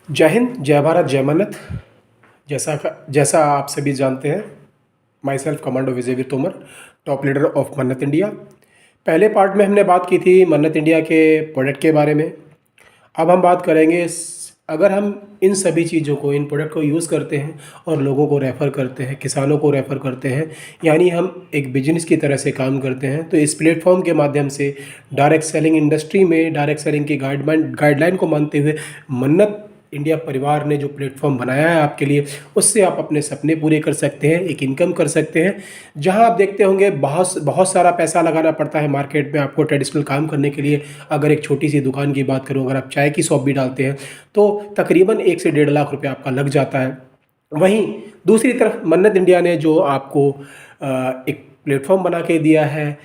जय हिंद, जय भारत, जय मन्नत। जैसा आप सभी जानते हैं, my self commando Vijay Tomar, top leader of मन्नत इंडिया। पहले पार्ट में हमने बात की थी मन्नत इंडिया के प्रोडक्ट के बारे में। अब हम बात करेंगे अगर हम इन सभी चीज़ों को, इन प्रोडक्ट को यूज़ करते हैं और लोगों को रेफ़र करते हैं, किसानों को रेफ़र करते हैं, यानी हम एक बिजनेस की तरह से काम करते हैं, तो इस प्लेटफॉर्म के माध्यम से डायरेक्ट सेलिंग इंडस्ट्री में डायरेक्ट सेलिंग की गाइडलाइन को मानते हुए मन्नत इंडिया परिवार ने जो प्लेटफॉर्म बनाया है आपके लिए, उससे आप अपने सपने पूरे कर सकते हैं, एक इनकम कर सकते हैं। जहां आप देखते होंगे बहुत बहुत सारा पैसा लगाना पड़ता है मार्केट में आपको ट्रेडिशनल काम करने के लिए। अगर एक छोटी सी दुकान की बात करूं, अगर आप चाय की शॉप भी डालते हैं तो तकरीबन 1 से 1.5 लाख रुपए आपका लग जाता है। वहीं दूसरी तरफ मन्नत इंडिया ने जो आपको एक प्लेटफॉर्म बना के दिया है,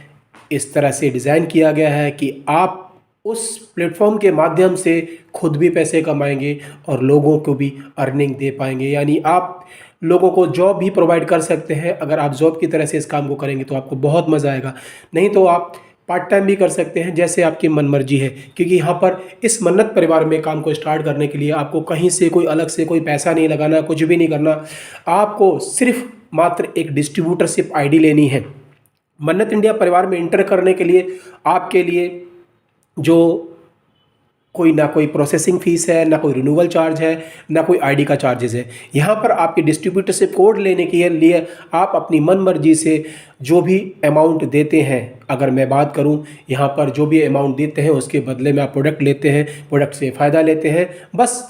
इस तरह से डिज़ाइन किया गया है कि आप उस प्लेटफॉर्म के माध्यम से खुद भी पैसे कमाएंगे और लोगों को भी अर्निंग दे पाएंगे, यानी आप लोगों को जॉब भी प्रोवाइड कर सकते हैं। अगर आप जॉब की तरह से इस काम को करेंगे तो आपको बहुत मज़ा आएगा, नहीं तो आप पार्ट टाइम भी कर सकते हैं, जैसे आपकी मनमर्जी है। क्योंकि यहाँ पर इस मन्नत परिवार में काम को स्टार्ट करने के लिए आपको कहीं से कोई अलग से कोई पैसा नहीं लगाना, कुछ भी नहीं करना। आपको सिर्फ मात्र एक डिस्ट्रीब्यूटरशिप आईडी लेनी है। मन्नत इंडिया परिवार में इंटर करने के लिए आपके लिए जो ना कोई प्रोसेसिंग फ़ीस है, ना कोई रिन्यूअल चार्ज है, ना कोई आईडी का चार्जेस है। यहाँ पर आपके डिस्ट्रीब्यूटरशिप कोड लेने के लिए आप अपनी मन मर्जी से जो भी अमाउंट देते हैं, अगर मैं बात करूँ यहाँ पर जो भी अमाउंट देते हैं उसके बदले में आप प्रोडक्ट लेते हैं, प्रोडक्ट से फ़ायदा लेते हैं, बस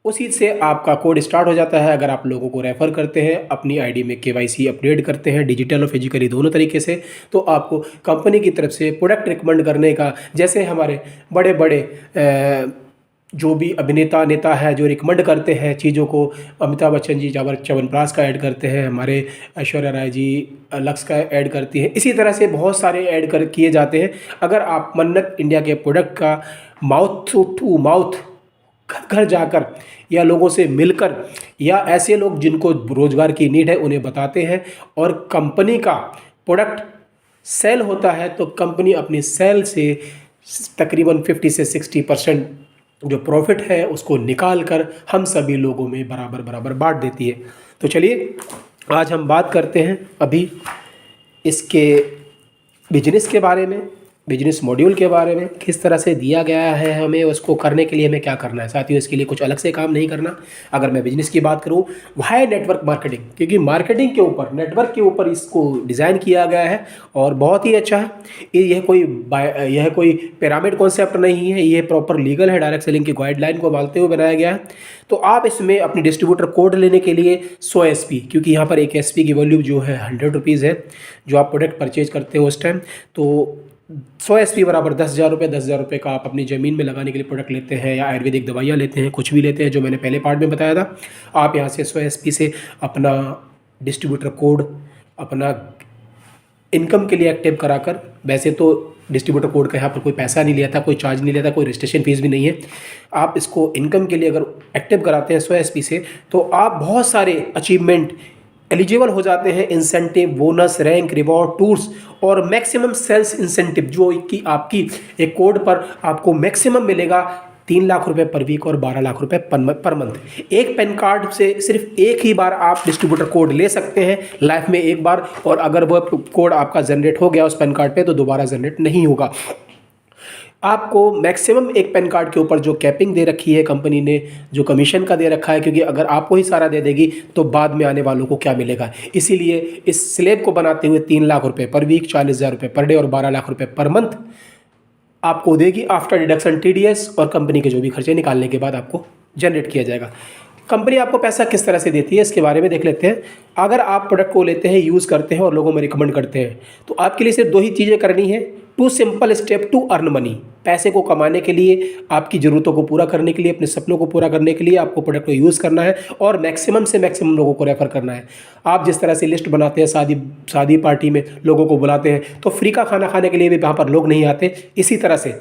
उसी से आपका कोड स्टार्ट हो जाता है। अगर आप लोगों को रेफ़र करते हैं, अपनी आईडी में केवाईसी अपडेट करते हैं, डिजिटल और फिजिकली दोनों तरीके से, तो आपको कंपनी की तरफ से प्रोडक्ट रिकमेंड करने का, जैसे हमारे बड़े बड़े जो भी अभिनेता नेता है जो रिकमेंड करते हैं चीज़ों को, अमिताभ बच्चन जी च्यवनप्राश का ऐड करते हैं, हमारे ऐश्वर्या राय जी लक्स का ऐड करती हैं, इसी तरह से बहुत सारे ऐड किए जाते हैं। अगर आप मन्नत इंडिया के प्रोडक्ट का माउथ टू माउथ, घर घर जाकर या लोगों से मिलकर, या ऐसे लोग जिनको रोज़गार की नीड है उन्हें बताते हैं और कंपनी का प्रोडक्ट सेल होता है, तो कंपनी अपनी सेल से तकरीबन 50 से 60% जो प्रॉफिट है उसको निकाल कर हम सभी लोगों में बराबर बराबर बांट देती है। तो चलिए आज हम बात करते हैं अभी इसके बिजनेस के बारे में, बिजनेस मॉड्यूल के बारे में, किस तरह से दिया गया है, हमें उसको करने के लिए हमें क्या करना है। साथियों, इसके लिए कुछ अलग से काम नहीं करना। अगर मैं बिजनेस की बात करूं, वह है नेटवर्क मार्केटिंग, क्योंकि मार्केटिंग के ऊपर, नेटवर्क के ऊपर इसको डिज़ाइन किया गया है और बहुत ही अच्छा है। यह कोई पिरामिड कॉन्सेप्ट नहीं है, यह प्रॉपर लीगल है, डायरेक्ट सेलिंग की गाइडलाइन को मानते हुए बनाया गया है। तो आप इसमें अपनी डिस्ट्रीब्यूटर कोड लेने के लिए 100 SP, क्योंकि यहाँ पर एक SP की वैल्यू जो है 100 रुपीज़ है, जो आप प्रोडक्ट परचेज करते हो उस टाइम, तो 100 SP बराबर 10,000 रुपये। 10,000 रुपये का आप अपनी ज़मीन में लगाने के लिए प्रोडक्ट लेते हैं, या आयुर्वेदिक दवाइयाँ लेते हैं, कुछ भी लेते हैं, जो मैंने पहले पार्ट में बताया था। आप यहाँ से 100 SP से अपना डिस्ट्रीब्यूटर कोड अपना इनकम के लिए एक्टिव कराकर, वैसे तो डिस्ट्रीब्यूटर कोड का यहाँ पर कोई पैसा नहीं लिया था, कोई चार्ज नहीं लिया था, कोई रजिस्ट्रेशन फीस भी नहीं है। आप इसको इनकम के लिए अगर एक्टिव कराते हैं 100 SP से, तो आप बहुत सारे अचीवमेंट एलिजिबल हो जाते हैं, incentive, bonus, rank, reward, tours और मैक्सिमम सेल्स इंसेंटिव, जो कि आपकी एक कोड पर आपको मैक्सिमम मिलेगा 3 लाख रुपए पर वीक और 12 लाख रुपए पर मंथ। एक पैन कार्ड से सिर्फ एक ही बार आप डिस्ट्रीब्यूटर कोड ले सकते हैं, लाइफ में एक बार, और अगर वह कोड आपका जनरेट हो गया उस पैन कार्ड पे तो दोबारा जनरेट नहीं होगा। आपको मैक्सिमम एक पैन कार्ड के ऊपर जो कैपिंग दे रखी है कंपनी ने, जो कमीशन का दे रखा है, क्योंकि अगर आपको ही सारा दे देगी तो बाद में आने वालों को क्या मिलेगा, इसीलिए इस स्लेब को बनाते हुए 3 लाख रुपए पर वीक, 40,000 रुपये पर डे और 12 लाख रुपए पर मंथ आपको देगी आफ्टर डिडक्शन TDS, और कंपनी के जो भी खर्चे निकालने के बाद आपको जनरेट किया जाएगा। कंपनी आपको पैसा किस तरह से देती है इसके बारे में देख लेते हैं। अगर आप प्रोडक्ट को लेते हैं, यूज़ करते हैं और लोगों में रिकमेंड करते हैं, तो आपके लिए सिर्फ 2 ही चीज़ें करनी है। 2 simple step to earn money. पैसे को कमाने के लिए, आपकी ज़रूरतों को पूरा करने के लिए, अपने सपनों को पूरा करने के लिए आपको प्रोडक्ट को यूज़ करना है और मैक्सिमम से मैक्सिमम लोगों को रेफ़र करना है। आप जिस तरह से लिस्ट बनाते हैं, शादी पार्टी में लोगों को बुलाते हैं, तो फ्री का खाना खाने के लिए भी वहाँ पर लोग नहीं आते। इसी तरह से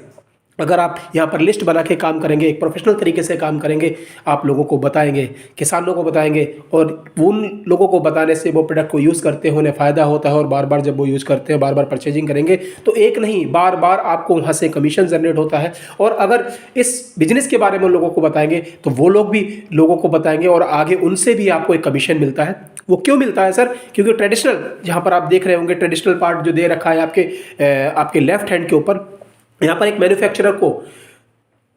अगर आप यहाँ पर लिस्ट बना के काम करेंगे, एक प्रोफेशनल तरीके से काम करेंगे, आप लोगों को बताएंगे, किसानों को बताएंगे, और उन लोगों को बताने से वो प्रोडक्ट को यूज़ करते हैं, उन्हें फ़ायदा होता है, और बार बार जब वो यूज़ करते हैं, बार बार परचेजिंग करेंगे, तो एक नहीं बार बार आपको वहाँ से कमीशन जनरेट होता है। और अगर इस बिजनेस के बारे में लोगों को बताएंगे तो वो लोग भी लोगों को बताएंगे, और आगे उनसे भी आपको एक कमीशन मिलता है। वो क्यों मिलता है सर? क्योंकि ट्रेडिशनल, जहाँ पर आप देख रहे होंगे ट्रेडिशनल पार्ट जो दे रखा है आपके लेफ्ट हैंड के ऊपर, यहाँ पर एक मैन्युफैक्चरर को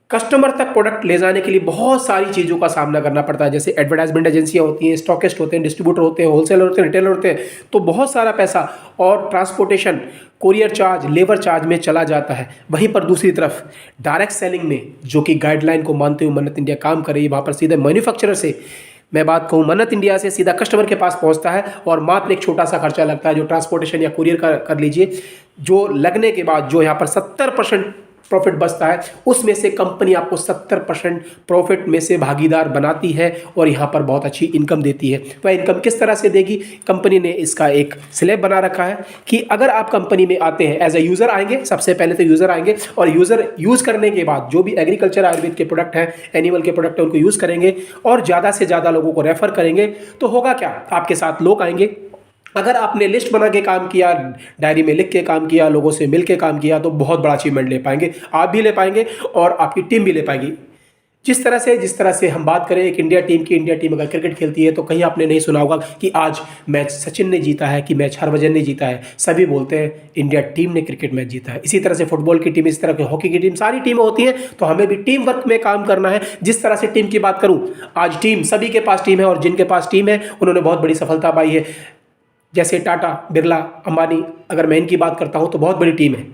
कस्टमर तक प्रोडक्ट ले जाने के लिए बहुत सारी चीज़ों का सामना करना पड़ता है। जैसे एडवर्टाइजमेंट एजेंसियाँ होती हैं, स्टॉकिस्ट होते हैं, डिस्ट्रीब्यूटर होते हैं, होलसेलर होते हैं, रिटेलर होते हैं, तो बहुत सारा पैसा और transportation, courier charge, labour charge में चला जाता है। वहीं पर दूसरी तरफ डायरेक्ट सेलिंग में, जो कि गाइडलाइन को मानते हुए मन्नत इंडिया काम कर रही है, वहाँ पर सीधे मैन्युफैक्चरर से, मैं बात कहूँ मन्नत इंडिया से सीधा कस्टमर के पास पहुंचता है, और मात्र एक छोटा सा खर्चा लगता है जो ट्रांसपोर्टेशन या कुरियर का कर लीजिए, जो लगने के बाद जो यहाँ पर 70% प्रॉफिट बचता है, उसमें से कंपनी आपको 70% प्रॉफिट में से भागीदार बनाती है और यहाँ पर बहुत अच्छी इनकम देती है। वह इनकम किस तरह से देगी? कंपनी ने इसका एक स्लैब बना रखा है कि अगर आप कंपनी में आते हैं एज ए यूज़र आएंगे, सबसे पहले तो यूज़र आएंगे, और यूज़र यूज़ करने के बाद जो भी एग्रीकल्चर आयुर्वेद के प्रोडक्ट हैं, एनिमल के प्रोडक्ट हैं, उनको यूज़ करेंगे और ज़्यादा से ज़्यादा लोगों को रेफ़र करेंगे, तो होगा क्या? आपके साथ लोग आएंगे। अगर आपने लिस्ट बना के काम किया, डायरी में लिख के काम किया, लोगों से मिल के काम किया, तो बहुत बड़ा अचीवमेंट ले पाएंगे, आप भी ले पाएंगे और आपकी टीम भी ले पाएगी। जिस तरह से हम बात करें एक इंडिया टीम अगर क्रिकेट खेलती है, तो कहीं आपने नहीं सुना होगा कि आज मैच सचिन ने जीता है, कि मैच हरभजन ने जीता है। सभी बोलते हैं इंडिया टीम ने क्रिकेट मैच जीता है। इसी तरह से फुटबॉल की टीम, इस तरह की हॉकी की टीम, सारी टीमें होती हैं, तो हमें भी टीम वर्क में काम करना है। जिस तरह से टीम की बात करूँ, आज टीम, सभी के पास टीम है, और जिनके पास टीम है उन्होंने बहुत बड़ी सफलता पाई है। जैसे टाटा, बिरला, अंबानी, अगर मैं इनकी बात करता हूँ तो बहुत बड़ी टीम है,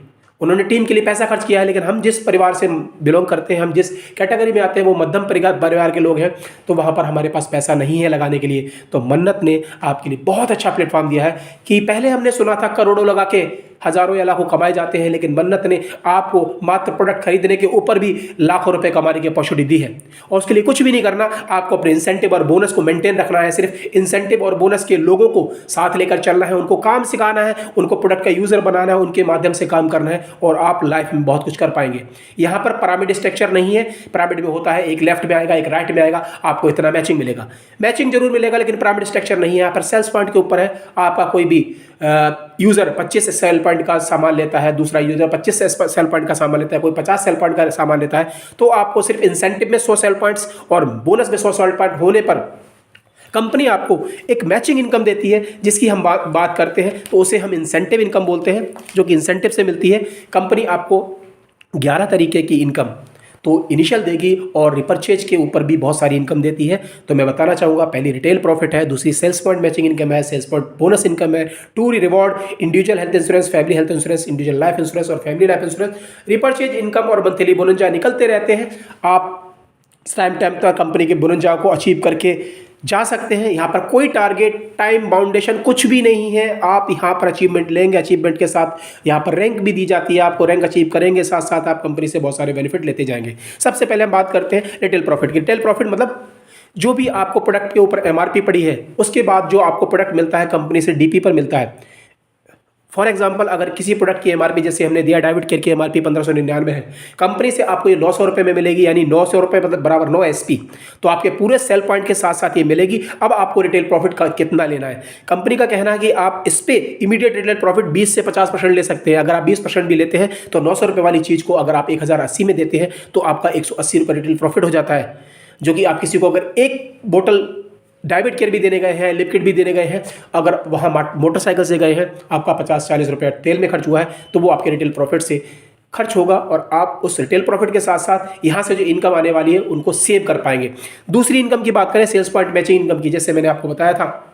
उन्होंने टीम के लिए पैसा खर्च किया है। लेकिन हम जिस परिवार से बिलोंग करते हैं, हम जिस कैटेगरी में आते हैं, वो मध्यम परिवार के लोग हैं, तो वहाँ पर हमारे पास पैसा नहीं है लगाने के लिए। तो मन्नत ने आपके लिए बहुत अच्छा प्लेटफॉर्म दिया है कि पहले हमने सुना था करोड़ों लगा के हज़ारों या लाखों कमाए जाते हैं, लेकिन मन्नत ने आपको मात्र प्रोडक्ट खरीदने के ऊपर भी लाखों रुपए कमाने की अपॉर्चुनिटी दी है। और उसके लिए कुछ भी नहीं करना, आपको अपने इंसेंटिव और बोनस को मेंटेन रखना है। सिर्फ इंसेंटिव और बोनस के लोगों को साथ लेकर चलना है, उनको काम सिखाना है, उनको प्रोडक्ट का यूज़र बनाना है, उनके माध्यम से काम करना है, और आप लाइफ में बहुत कुछ कर पाएंगे। यहाँ पर पिरामिड स्ट्रक्चर नहीं है। पिरामिड में होता है एक लेफ्ट में आएगा, एक राइट में आएगा, आपको इतना मैचिंग मिलेगा, मैचिंग जरूर मिलेगा, लेकिन पिरामिड स्ट्रक्चर नहीं है। यहाँ पर सेल्स पॉइंट के ऊपर है। आपका कोई भी यूज़र 25 सेल पॉइंट का सामान लेता है, दूसरा यूज़र 25 सेल पॉइंट का सामान लेता है, कोई 50 सेल पॉइंट का सामान लेता है, तो आपको सिर्फ इंसेंटिव में 100 सेल पॉइंट्स और बोनस में 100 सेल पॉइंट होने पर कंपनी आपको एक मैचिंग इनकम देती है, जिसकी हम बात करते हैं तो उसे हम इंसेंटिव इनकम बोलते हैं, जो कि इंसेंटिव से मिलती है। कंपनी आपको 11 तरीके की इनकम तो इनिशियल देगी, और रिपर्चेज के ऊपर भी बहुत सारी इनकम देती है। तो मैं बताना चाहूँगा, पहली रिटेल प्रॉफिट है, दूसरी सेल्स पॉइंट मैचिंग इनकम है, सेल्स पॉइंट बोनस इनकम है, tour reward, individual health insurance, family health insurance, individual life insurance और family life insurance, repurchase income और मंथली बोनंजा निकलते रहते हैं। आप टाइम तक कंपनी के बोनंजा को अचीव करके जा सकते हैं। यहाँ पर कोई टारगेट, टाइम बाउंडेशन कुछ भी नहीं है। आप यहाँ पर अचीवमेंट लेंगे, अचीवमेंट के साथ यहाँ पर रैंक भी दी जाती है, आपको रैंक अचीव करेंगे, साथ साथ आप कंपनी से बहुत सारे बेनिफिट लेते जाएंगे। सबसे पहले हम बात करते हैं रिटेल प्रॉफिट की। रिटेल प्रॉफिट मतलब जो भी आपको प्रोडक्ट के ऊपर एमआरपी पड़ी है, उसके बाद जो आपको प्रोडक्ट मिलता है कंपनी से डीपी पर मिलता है। फॉर एग्जाम्पल, अगर किसी प्रोडक्ट की एमआरपी, जैसे हमने दिया डाइविड केयर की एमआरपी 1599 है, कंपनी से आपको ये 900 रुपये में मिलेगी, यानी 900 रुपये मतलब बराबर 9 SP, तो आपके पूरे सेल पॉइंट के साथ साथ ये मिलेगी। अब आपको रिटेल प्रॉफिट का कितना लेना है? कंपनी का कहना है कि आप इस पे इमीडिएट रिटेल प्रॉफिट 20 से 50% ले सकते हैं। अगर आप 20% भी लेते हैं तो 900 रुपये वाली चीज़ को अगर आप 1080 में देते हैं तो आपका 180 रुपये रिटेल प्रॉफिट हो जाता है, जो कि आप किसी को अगर एक बोतल डाइविड केयर भी देने गए हैं, लिक्विड भी देने गए हैं, अगर वहाँ मोटरसाइकिल से गए हैं, आपका 50-40 रुपये तेल में खर्च हुआ है, तो वो आपके रिटेल प्रॉफिट से खर्च होगा, और आप उस रिटेल प्रॉफिट के साथ साथ यहाँ से जो इनकम आने वाली है उनको सेव कर पाएंगे। दूसरी इनकम की बात करें, सेल्स पॉइंट मैचिंग इनकम की, जैसे मैंने आपको बताया था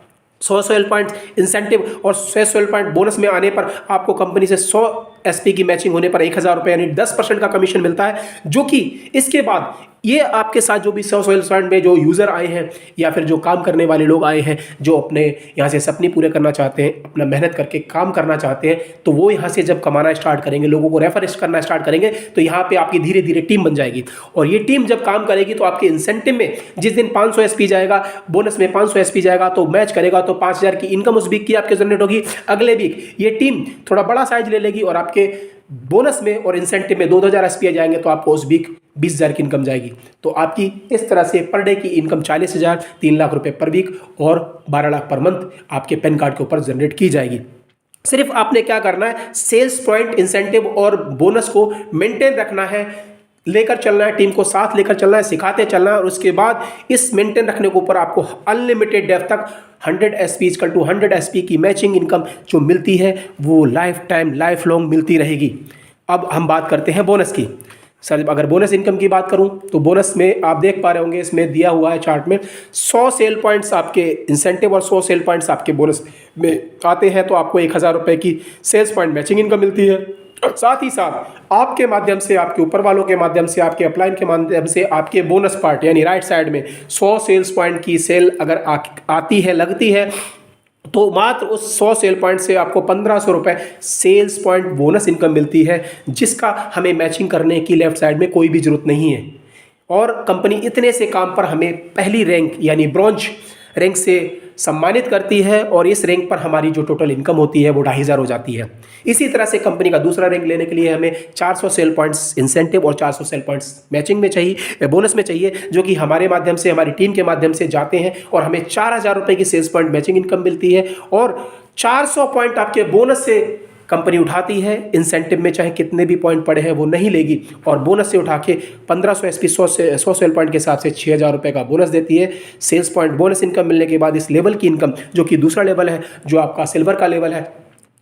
100 सेल पॉइंट इंसेंटिव और 100 सेल पॉइंट बोनस में आने पर आपको कंपनी से 100 SP की मैचिंग होने पर 1000 रुपये यानी 10% का कमीशन मिलता है, जो कि इसके बाद ये आपके साथ जो भी सोशल फंड में जो यूज़र आए हैं या फिर जो काम करने वाले लोग आए हैं, जो अपने यहाँ से सपने पूरे करना चाहते हैं, अपना मेहनत करके काम करना चाहते हैं, तो वो यहाँ से जब कमाना स्टार्ट करेंगे, लोगों को रेफर करना स्टार्ट करेंगे, तो यहाँ पे आपकी धीरे धीरे टीम बन जाएगी। और ये टीम जब काम करेगी तो आपके इंसेंटिव में जिस दिन 500 एसपी जाएगा, बोनस में 500 एसपी जाएगा, तो मैच करेगा तो 5000 की इनकम उस वीक की आपके जनरेट होगी। अगले वीक ये टीम थोड़ा बड़ा साइज ले लेगी और आपके बोनस में और इंसेंटिव में 2000 एसपी जाएंगे, तो आपको उस वीक 20,000 की इनकम जाएगी। तो आपकी इस तरह से पर डे की इनकम 40,000, 3 लाख रुपए पर वीक और 12 लाख पर मंथ आपके पैन कार्ड के ऊपर जनरेट की जाएगी। सिर्फ आपने क्या करना है, सेल्स पॉइंट, इंसेंटिव और बोनस को मेंटेन रखना है, लेकर चलना है, टीम को साथ लेकर चलना है, सिखाते चलना है, और उसके बाद इस मेंटेन रखने के ऊपर आपको अनलिमिटेड डेप्थ तक 100 एसपी इक्वल टू 100 एसपी की मैचिंग इनकम जो मिलती है वो लाइफ टाइम, लाइफ लॉन्ग मिलती रहेगी। अब हम बात करते हैं बोनस की। सर अगर बोनस इनकम की बात करूं तो बोनस में आप देख पा रहे होंगे, इसमें दिया हुआ है चार्ट में 100 सेल पॉइंट्स आपके इंसेंटिव और 100 सेल पॉइंट्स आपके बोनस में आते हैं, तो आपको 1000 रुपये की सेल्स पॉइंट मैचिंग इनकम मिलती है। साथ ही साथ आपके माध्यम से, आपके ऊपर वालों के माध्यम से, आपके अपलाइन के माध्यम से आपके बोनस पार्ट यानी राइट साइड में 100 सेल्स पॉइंट की सेल अगर आती है, लगती है, तो मात्र उस 100 सेल पॉइंट से आपको 1500 रुपये सेल्स पॉइंट बोनस इनकम मिलती है, जिसका हमें मैचिंग करने की लेफ्ट साइड में कोई भी ज़रूरत नहीं है। और कंपनी इतने से काम पर हमें पहली रैंक यानी ब्रॉन्ज रैंक से सम्मानित करती है, और इस रैंक पर हमारी जो टोटल इनकम होती है वो 2500 हो जाती है। इसी तरह से कंपनी का दूसरा रैंक लेने के लिए हमें 400 सेल पॉइंट्स इंसेंटिव और 400 सेल पॉइंट्स मैचिंग में चाहिए, बोनस में चाहिए, जो कि हमारे माध्यम से, हमारी टीम के माध्यम से जाते हैं, और हमें 4000 रुपये की सेल्स पॉइंट मैचिंग इनकम मिलती है, और 400 पॉइंट आपके बोनस से कंपनी उठाती है। इंसेंटिव में चाहे कितने भी पॉइंट पड़े हैं वो नहीं लेगी, और बोनस से उठा के 1500 एसपी 100 सेल पॉइंट के हिसाब से 6000 रुपये का बोनस देती है। सेल्स पॉइंट बोनस इनकम मिलने के बाद इस लेवल की इनकम, जो कि दूसरा लेवल है, जो आपका सिल्वर का लेवल है,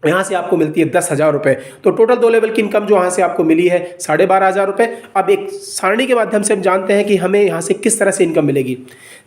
यहाँ से आपको मिलती है 10,000 रुपये। तो टोटल 2 लेवल की इनकम जो यहाँ से आपको मिली है 12,500 रुपये। अब एक सारणी के माध्यम से हम जानते हैं कि हमें यहाँ से किस तरह से इनकम मिलेगी।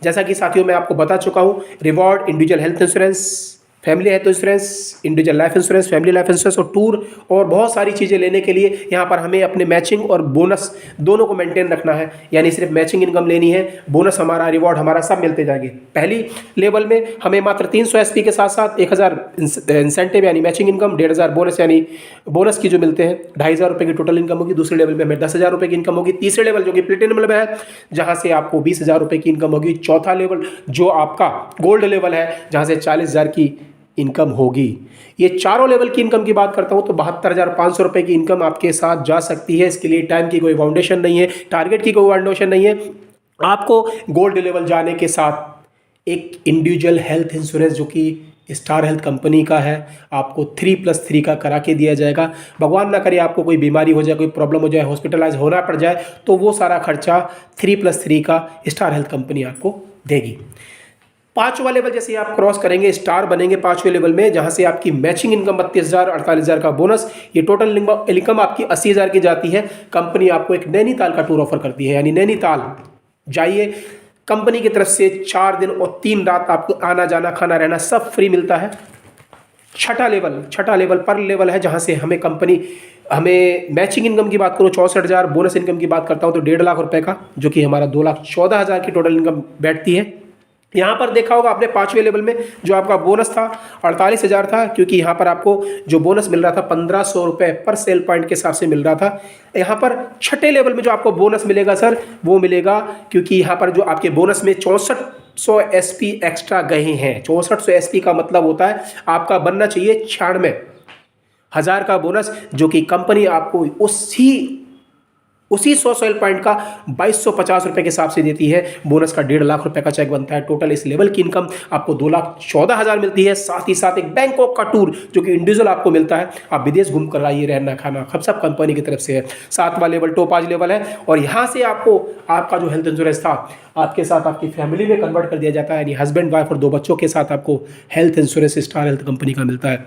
जैसा कि साथियों मैं आपको बता चुका हूँ, reward, individual health insurance, family health insurance, individual life insurance, family life insurance और टूर और बहुत सारी चीज़ें लेने के लिए यहाँ पर हमें अपने मैचिंग और बोनस दोनों को मेंटेन रखना है। यानी सिर्फ मैचिंग इनकम लेनी है, बोनस हमारा, रिवॉर्ड हमारा, सब मिलते जाएंगे। पहली लेवल में हमें मात्र 300 एसपी के साथ साथ 1000 इंसेंटिव यानी मैचिंग इनकम, 1500 बोनस यानी बोनस की जो मिलते हैं 2500 रुपये की टोटल इनकम होगी। दूसरे लेवल में हमें 10,000 रुपये की इनकम होगी। तीसरे लेवल जो कि प्लेटिनम लेवल है, जहाँ से आपको 20,000 रुपये की इनकम होगी। चौथा लेवल जो आपका गोल्ड लेवल है, जहाँ से 40,000 की इनकम होगी। ये चारों लेवल की इनकम की बात करता हूँ तो 72,500 रुपये की इनकम आपके साथ जा सकती है। इसके लिए टाइम की कोई फाउंडेशन नहीं है, टारगेट की कोई फाउंडेशन नहीं है। आपको गोल्ड लेवल जाने के साथ एक इंडिविजुअल हेल्थ इंश्योरेंस जो कि स्टार हेल्थ कंपनी का है, आपको 3+3 का करा के दिया जाएगा। भगवान ना करे आपको कोई बीमारी हो जाए, कोई प्रॉब्लम हो जाए, हॉस्पिटलाइज होना पड़ जाए, तो वो सारा खर्चा 3+3 का स्टार हेल्थ कंपनी आपको देगी। 5वां लेवल जैसे आप क्रॉस करेंगे, स्टार बनेंगे 5वें लेवल में, जहां से आपकी मैचिंग इनकम 32,000, 48,000 का बोनस, ये टोटल इनकम आपकी 80,000 की जाती है। कंपनी आपको एक नैनीताल का टूर ऑफर करती है, यानी नैनीताल जाइए, कंपनी की तरफ से 4 दिन और 3 रात आपको आना जाना, खाना रहना सब फ्री मिलता है। छठा लेवल पर लेवल है, जहां से हमें कंपनी, हमें मैचिंग इनकम की बात करूँ 64,000, बोनस इनकम की बात करता हूँ तो 1.5 लाख रुपए का, जो कि हमारा 2,14,000 की टोटल इनकम बैठती है। यहाँ पर देखा होगा आपने 5वें लेवल में जो आपका बोनस था 48,000 था, क्योंकि यहाँ पर आपको जो बोनस मिल रहा था 1500 रुपये पर सेल पॉइंट के हिसाब से मिल रहा था। यहाँ पर छठे लेवल में जो आपको बोनस मिलेगा सर, वो मिलेगा क्योंकि यहाँ पर जो आपके बोनस में 6400 एसपी एक्स्ट्रा गए हैं। 6400 एसपी का मतलब होता है आपका बनना चाहिए 96,000 का बोनस, जो कि कंपनी आपको उसी 100 सेल पॉइंट का 2250 रुपये के हिसाब से देती है। बोनस का 1.5 लाख रुपए का चेक बनता है। टोटल इस लेवल की इनकम आपको 2,14,000 मिलती है। साथ ही साथ एक बैंकॉक का टूर जो कि इंडिविजुअल आपको मिलता है, आप विदेश घूम कर आइए, रहना खाना सब कंपनी की तरफ से है। 7वां लेवल टोपाज लेवल है, और यहाँ से आपको आपका जो हेल्थ इंश्योरेंस था आपके साथ आपकी फैमिली में कन्वर्ट कर दिया जाता है, यानी हस्बैंड वाइफ और 2 बच्चों के साथ आपको health insurance star health company का मिलता है।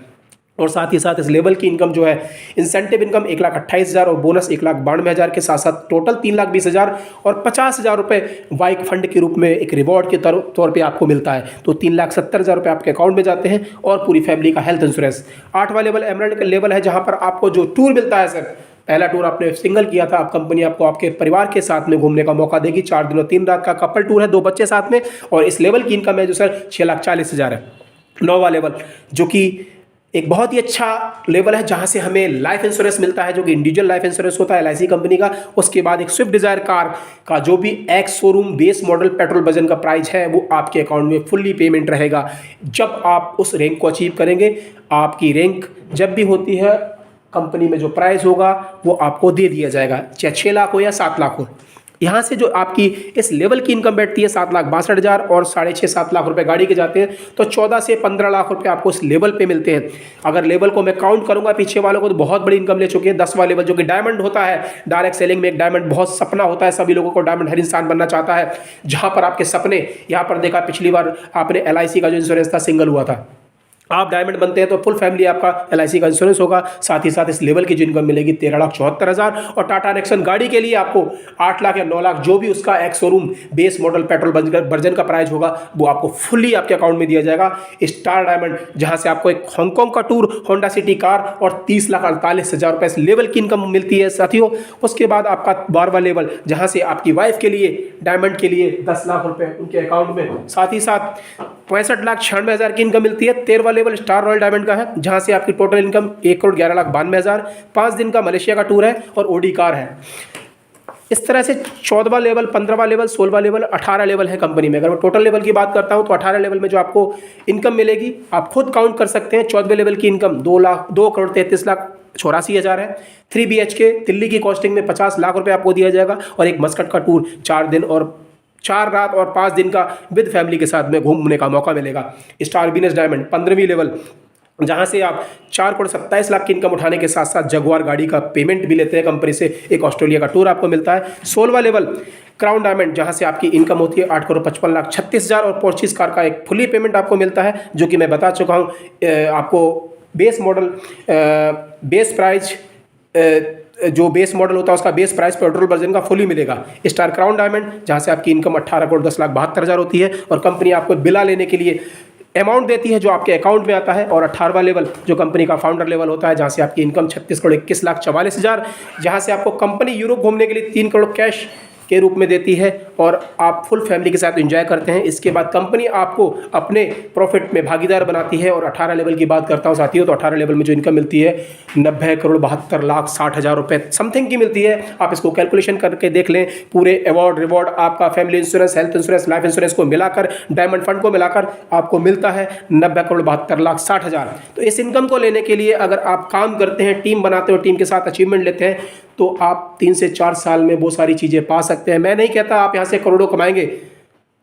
और साथ ही साथ इस लेवल की इनकम जो है, इंसेंटिव इनकम 1,28,000 और बोनस 1,92,000 के साथ साथ टोटल 3,20,000 और 50,000 रुपये वाइक फंड के रूप में एक रिवॉर्ड के तौर पे आपको मिलता है। तो 3,70,000 रुपये आपके अकाउंट में जाते हैं, और पूरी फैमिली का हेल्थ इंश्योरेंस। 8वां लेवल एमराल्ड का लेवल है, जहाँ पर आपको जो टूर मिलता है सर, पहला टूर आपने सिंगल किया था, अब कंपनी आपको आपके परिवार के साथ में घूमने का मौका देगी। 4 दिन और 3 रात का कपल टूर है, 2 बच्चे साथ में, और इस लेवल की इनकम है जो सर 6,40,000 है। 9वां लेवल जो कि एक बहुत ही अच्छा लेवल है, जहां से हमें लाइफ इंश्योरेंस मिलता है, जो कि इंडिविजुअल लाइफ इंश्योरेंस होता है एलआईसी कंपनी का। उसके बाद एक स्विफ्ट डिजायर कार का जो भी ex showroom base model petrol version का प्राइस है वो आपके अकाउंट में फुल्ली पेमेंट रहेगा जब आप उस रैंक को अचीव करेंगे। आपकी रैंक जब भी होती है, कंपनी में जो प्राइस होगा वो आपको दे दिया जाएगा, चाहे 6 लाख हो या 7 लाख हो। यहाँ से जो आपकी इस लेवल की इनकम बैठती है 7,62,000 और 6.5-7 लाख रुपए गाड़ी के जाते हैं, तो 14 से 15 लाख रुपए आपको इस लेवल पे मिलते हैं। अगर लेवल को मैं काउंट करूंगा पीछे वालों को, तो बहुत बड़ी इनकम ले चुके हैं। 10वां लेवल जो कि डायमंड होता है, डायरेक्ट सेलिंग में एक डायमंड बहुत सपना होता है सभी लोगों को, डायमंड हर इंसान बनना चाहता है, जहां पर आपके सपने, यहाँ पर देखा पिछली बार आपने एलआईसी का जो इंश्योरेंस था सिंगल हुआ था, आप डायमंड बनते हैं तो फुल फैमिली आपका एलआईसी का इंश्योरेंस होगा। साथ ही साथ इस लेवल की जो इनकम मिलेगी 13,74,000, और टाटा नेक्सन गाड़ी के लिए आपको 8 लाख या 9 लाख जो भी उसका ex showroom base model petrol version का प्राइस होगा वो आपको फुल्ली आपके अकाउंट में दिया जाएगा। स्टार डायमंड जहां से आपको एक हांगकांग का टूर, होंडा सिटी कार और 30,48,000 रुपए इस लेवल की इनकम मिलती है साथियों। उसके बाद आपका 12वां लेवल जहां से आपकी वाइफ के लिए डायमंड के लिए 10 लाख रुपए उनके अकाउंट में, साथ ही साथ 65,96,000 की इनकम मिलती है। 13वां लेवल स्टार रॉयल डायमंड का है, जहां से आपकी टोटल इनकम 1,11,92,000, 5 दिन का मलेशिया का टूर है और ओडी कार है। इस तरह से 14वां लेवल, 15वां लेवल, 16वां लेवल, 18 लेवल है कंपनी में। अगर मैं टोटल लेवल की बात करता हूं तो 18 लेवल में जो आपको इनकम मिलेगी आप खुद काउंट कर सकते हैं। 14वें लेवल की इनकम 2,33,84,000 है। 3 BHK दिल्ली की कॉस्टिंग में 50 लाख रुपए आपको दिया जाएगा, और एक मस्कट का टूर 4 दिन और 4 रात और 5 दिन का विद फैमिली के साथ में घूमने का मौका मिलेगा। स्टार बीनस डायमंड 15वीं लेवल, जहां से आप 4,27 लाख की इनकम उठाने के साथ साथ जगुआर गाड़ी का पेमेंट भी लेते हैं कंपनी से, एक ऑस्ट्रेलिया का टूर आपको मिलता है। 16वां लेवल क्राउन डायमंड, जहां से आपकी इनकम होती है 8,55,36,000 और पोर्चिस कार का एक फुली पेमेंट आपको मिलता है, जो कि मैं बता चुका हूं। आपको बेस मॉडल बेस प्राइस जो बेस मॉडल होता है उसका बेस प्राइस पेट्रोल वर्जन का फुली मिलेगा। स्टार क्राउन डायमंड जहां से आपकी इनकम 18,10,72,000 होती है, और कंपनी आपको बिला लेने के लिए अमाउंट देती है जो आपके अकाउंट में आता है। और 18वां लेवल जो कंपनी का फाउंडर लेवल होता है, जहां से आपकी इनकम 36,21,44,000, जहां से आपको कंपनी यूरोप घूमने के लिए 3 करोड़ कैश के रूप में देती है और आप फुल फैमिली के साथ एंजॉय करते हैं। इसके बाद कंपनी आपको अपने प्रॉफिट में भागीदार बनाती है। और 18 लेवल की बात करता हूं साथियों, तो 18 लेवल में जो इनकम मिलती है 90,72,60,000 रुपए समथिंग की मिलती है। आप इसको कैलकुलेशन करके देख लें, पूरे अवार्ड रिवॉर्ड आपका family insurance, health insurance, life insurance को मिलाकर, डायमंड फंड को मिलाकर आपको मिलता है 90,72,60,000। तो इस इनकम को लेने के लिए अगर आप काम करते हैं, टीम बनाते हो, टीम के साथ अचीवमेंट लेते हैं, तो आप 3 से 4 साल में वो सारी चीज़ें पा सकते हैं। मैं नहीं कहता आप यहाँ से करोड़ों कमाएंगे,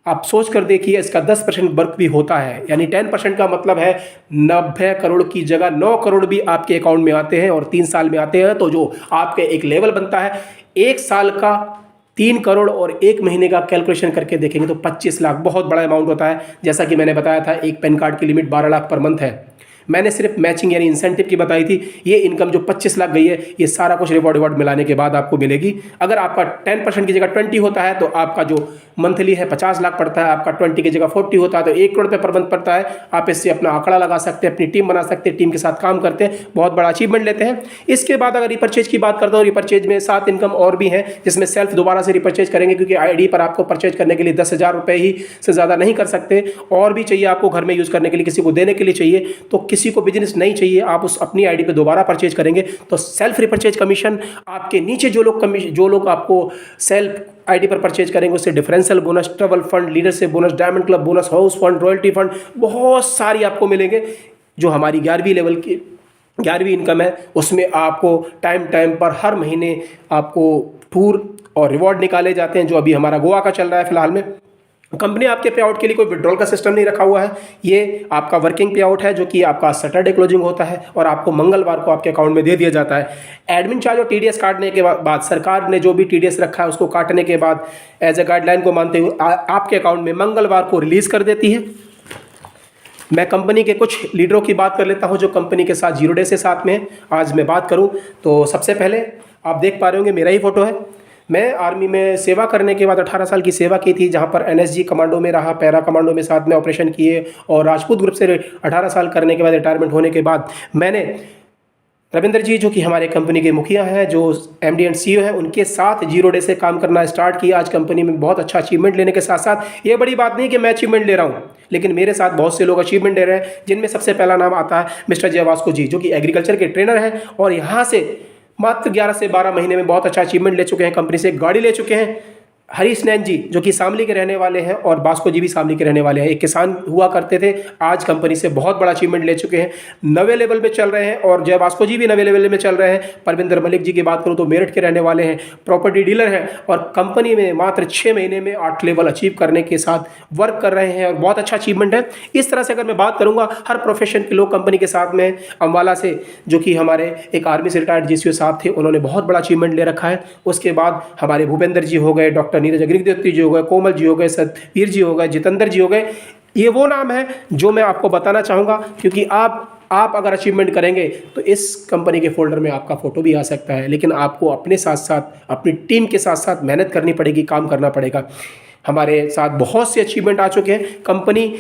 आप सोच कर देखिए इसका 10% वर्क भी होता है, यानी 10% का मतलब है 90 करोड़ की जगह 9 करोड़ भी आपके अकाउंट में आते हैं और 3 साल में आते हैं। तो जो आपके एक लेवल बनता है 1 साल का 3 करोड़ और 1 महीने का कैलकुलेशन करके देखेंगे तो 25 लाख बहुत बड़ा अमाउंट होता है। जैसा कि मैंने बताया था, एक पैन कार्ड की लिमिट 12 लाख पर मंथ है। मैंने सिर्फ मैचिंग यानी इंसेंटिव की बताई थी। ये इनकम जो 25 लाख गई है, ये सारा कुछ रिवॉर्ड मिलाने के बाद आपको मिलेगी। अगर आपका 10% की जगह 20 होता है तो आपका जो मंथली है 50 लाख पड़ता है, आपका 20 की जगह 40 होता है तो 1 करोड़ रुपये पर मंथ पड़ता है। आप इससे अपना आंकड़ा लगा सकते हैं, अपनी टीम बना सकते हैं, टीम के साथ काम करते हैं, बहुत बड़ा अचीवमेंट लेते हैं। इसके बाद अगर रिपर्चेज की बात करता हूँ, रिपर्चेज में 7 इनकम और भी हैं, जिसमें सेल्फ दोबारा से रिपर्चेज करेंगे, क्योंकि आईडी पर आपको परचेज करने के लिए 10,000 रुपये ही से ज़्यादा नहीं कर सकते, और भी चाहिए आपको घर में यूज़ करने के लिए, किसी को देने के लिए चाहिए, तो किसी को बिजनेस नहीं चाहिए, आप उस अपनी आईडी पे दोबारा परचेज करेंगे तो सेल्फ रिपर्चेज कमीशन आपके नीचे जो लोग आपको सेल्फ आईडी पर परचेज करेंगे उससे differential bonus, trouble fund, leadership bonus, diamond club bonus, house fund, royalty fund, बहुत सारी आपको मिलेंगे। जो हमारी 11वीं लेवल की 11वीं इनकम है, उसमें आपको टाइम पर हर महीने आपको टूर और रिवॉर्ड निकाले जाते हैं, जो अभी हमारा गोवा का चल रहा है फिलहाल में। कंपनी आपके पे आउट के लिए कोई विड्रॉल का सिस्टम नहीं रखा हुआ है, ये आपका वर्किंग पे आउट है, जो कि आपका सैटरडे क्लोजिंग होता है और आपको मंगलवार को आपके अकाउंट में दे दिया जाता है। एडमिन चार्ज और टीडीएस काटने के बाद सरकार ने जो भी टीडीएस रखा है उसको काटने के बाद एज ए गाइडलाइन को मानते हुए आपके अकाउंट में मंगलवार को रिलीज़ कर देती है। मैं कंपनी के कुछ लीडरों की बात कर लेता हूं जो कंपनी के साथ 0 डे से साथ में हैं। आज मैं बात करूं तो सबसे पहले आप देख पा रहे होंगे मेरा ही फोटो है। मैं आर्मी में सेवा करने के बाद 18 साल की सेवा की थी, जहां पर एनएसजी कमांडो में रहा, पैरा कमांडो में साथ में ऑपरेशन किए, और राजपूत ग्रुप से 18 साल करने के बाद रिटायरमेंट होने के बाद मैंने रविंद्र जी जो कि हमारे कंपनी के मुखिया हैं, जो एमडी एंड सीईओ हैं, उनके साथ 0 डे से काम करना स्टार्ट किया। आज कंपनी में बहुत अच्छा अचीवमेंट लेने के साथ साथ, ये बड़ी बात नहीं कि मैं अचीवमेंट ले रहा हूँ, लेकिन मेरे साथ बहुत से लोग अचीवमेंट ले रहे हैं, जिनमें सबसे पहला नाम आता है मिस्टर जय वास्को जी, जो कि एग्रीकल्चर के ट्रेनर हैं और यहाँ से मात्र 11 से 12 महीने में बहुत अच्छा अचीवमेंट ले चुके हैं, कंपनी से एक गाड़ी ले चुके हैं। हरीश नैन जी जो कि शामली के रहने वाले हैं और बास्को जी भी शामली के रहने वाले हैं, एक किसान हुआ करते थे, आज कंपनी से बहुत बड़ा अचीवमेंट ले चुके हैं, 9वें लेवल पे चल रहे हैं। और जय बास्को जी भी 9वें लेवल में चल रहे हैं। परविंदर मलिक जी की बात करूं तो मेरठ के रहने वाले हैं, प्रॉपर्टी डीलर हैं और कंपनी में मात्र 6 महीने में 8 लेवल अचीव करने के साथ वर्क कर रहे हैं और बहुत अच्छा अचीवमेंट है। इस तरह से अगर मैं बात करूँगा, हर प्रोफेशन के लोग कंपनी के साथ में, अम्बाला से जो कि हमारे एक आर्मी से रिटायर्ड जीसीओ साहब थे, उन्होंने बहुत बड़ा अचीवमेंट ले रखा है। उसके बाद हमारे भूपेंद्र जी हो गए, डॉक्टर नीरज अग्निहोत्री हो गए, कोमल जी हो गए, सतवीर जी हो गए, जितेंद्र जी हो गए। ये वो नाम है जो मैं आपको बताना चाहूँगा, क्योंकि आप अगर अचीवमेंट करेंगे तो इस कंपनी के फोल्डर में आपका फोटो भी आ सकता है, लेकिन आपको अपने साथ साथ अपनी टीम के साथ साथ मेहनत करनी पड़ेगी, काम करना पड़ेगा। हमारे साथ बहुत से अचीवमेंट आ चुके हैं। कंपनी,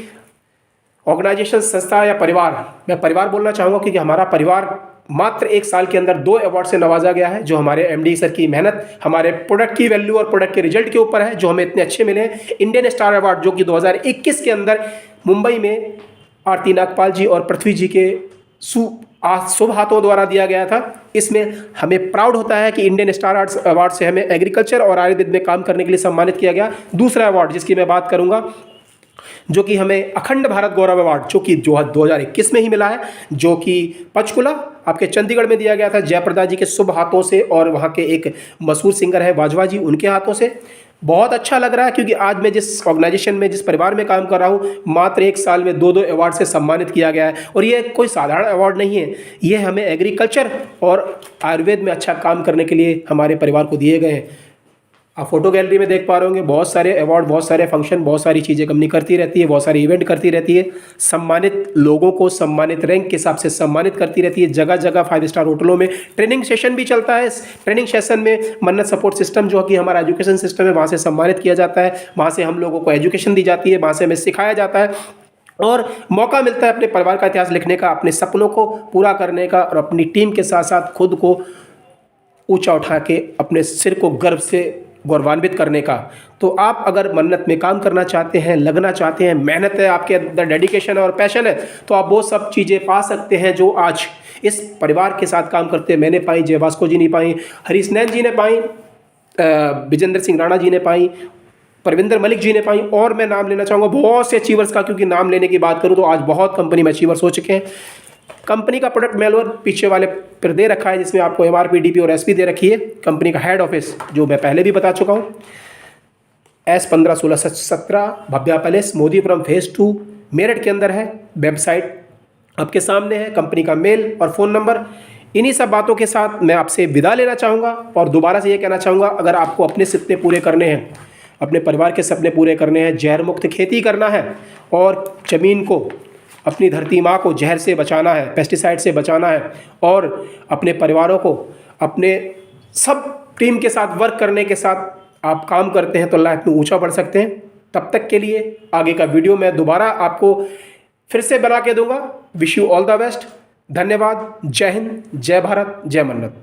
ऑर्गेनाइजेशन, संस्था या परिवार, मैं परिवार बोलना चाहूँगा क्योंकि हमारा परिवार मात्र 1 साल के अंदर 2 अवार्ड से नवाजा गया है, जो हमारे एमडी सर की मेहनत, हमारे प्रोडक्ट की वैल्यू और प्रोडक्ट के रिजल्ट के ऊपर है, जो हमें इतने अच्छे मिले हैं। इंडियन स्टार अवार्ड जो कि 2021 के अंदर मुंबई में आरती नागपाल जी और पृथ्वी जी के शुभ हाथों द्वारा दिया गया था। इसमें हमें प्राउड होता है कि इंडियन स्टार अवार्ड से हमें एग्रीकल्चर और आयुर्वेद में काम करने के लिए सम्मानित किया गया। दूसरा अवार्ड जिसकी मैं बात करूँगा, जो कि हमें अखंड भारत गौरव अवार्ड जो कि 2021 में ही मिला है, जो कि पंचकुला आपके चंडीगढ़ में दिया गया था, जयप्रदा जी के शुभ हाथों से और वहाँ के एक मशहूर सिंगर है बाजवा जी, उनके हाथों से। बहुत अच्छा लग रहा है क्योंकि आज मैं जिस ऑर्गेनाइजेशन में, जिस परिवार में काम कर रहा हूँ, मात्र 1 साल में 2 अवार्ड से सम्मानित किया गया है। और ये कोई साधारण अवार्ड नहीं है, ये हमें एग्रीकल्चर और आयुर्वेद में अच्छा काम करने के लिए हमारे परिवार को दिए गए हैं। आप फोटो गैलरी में देख पा रहे होंगे, बहुत सारे अवार्ड, बहुत सारे फंक्शन, बहुत सारी चीज़ें कंपनी करती रहती है, बहुत सारे इवेंट करती रहती है, सम्मानित लोगों को सम्मानित रैंक के हिसाब से सम्मानित करती रहती है। जगह जगह 5 स्टार होटलों में ट्रेनिंग सेशन भी चलता है। इस ट्रेनिंग सेशन में मन्नत सपोर्ट सिस्टम जो कि हमारा एजुकेशन सिस्टम है, वहाँ से सम्मानित किया जाता है, वहाँ से हम लोगों को एजुकेशन दी जाती है, वहाँ से हमें सिखाया जाता है और मौका मिलता है अपने परिवार का इतिहास लिखने का, अपने सपनों को पूरा करने का और अपनी टीम के साथ साथ खुद को ऊंचा उठा के अपने सिर को गर्व से गौरवान्वित करने का। तो आप अगर मन्नत में काम करना चाहते हैं, लगना चाहते हैं, मेहनत है आपके अंदर, डेडिकेशन और पैशन है, तो आप वो सब चीज़ें पा सकते हैं जो आज इस परिवार के साथ काम करते हैं मैंने पाई, जय वास्को जी ने पाई, हरीश नैन जी ने पाई, विजेंद्र सिंह राणा जी ने पाई, परविंदर मलिक जी ने पाई, और मैं नाम लेना चाहूँगा बहुत से अचीवर्स का, क्योंकि नाम लेने की बात करूँ तो आज बहुत कंपनी में अचीवर्स हो चुके हैं। कंपनी का प्रोडक्ट मैनुअल पीछे वाले पर दे रखा है, जिसमें आपको MRP, DP और SP दे रखी है। कंपनी का हेड ऑफिस जो मैं पहले भी बता चुका हूँ, S15-16-17 Bhavya palace, Modipuram phase 2 Meerut के अंदर है। वेबसाइट आपके सामने है, कंपनी का मेल और फ़ोन नंबर। इन्हीं सब बातों के साथ मैं आपसे विदा लेना चाहूँगा और दोबारा से ये कहना चाहूँगा, अगर आपको अपने सपने पूरे करने हैं, अपने परिवार के सपने पूरे करने हैं, जहर मुक्त खेती करना है और ज़मीन को, अपनी धरती माँ को जहर से बचाना है, पेस्टिसाइड से बचाना है और अपने परिवारों को, अपने सब टीम के साथ वर्क करने के साथ आप काम करते हैं तो लाइफ में ऊंचा बढ़ सकते हैं। तब तक के लिए आगे का वीडियो मैं दोबारा आपको फिर से बना के दूंगा। Wish you all the best. धन्यवाद। जय हिंद, जय भारत, जय मन्नत।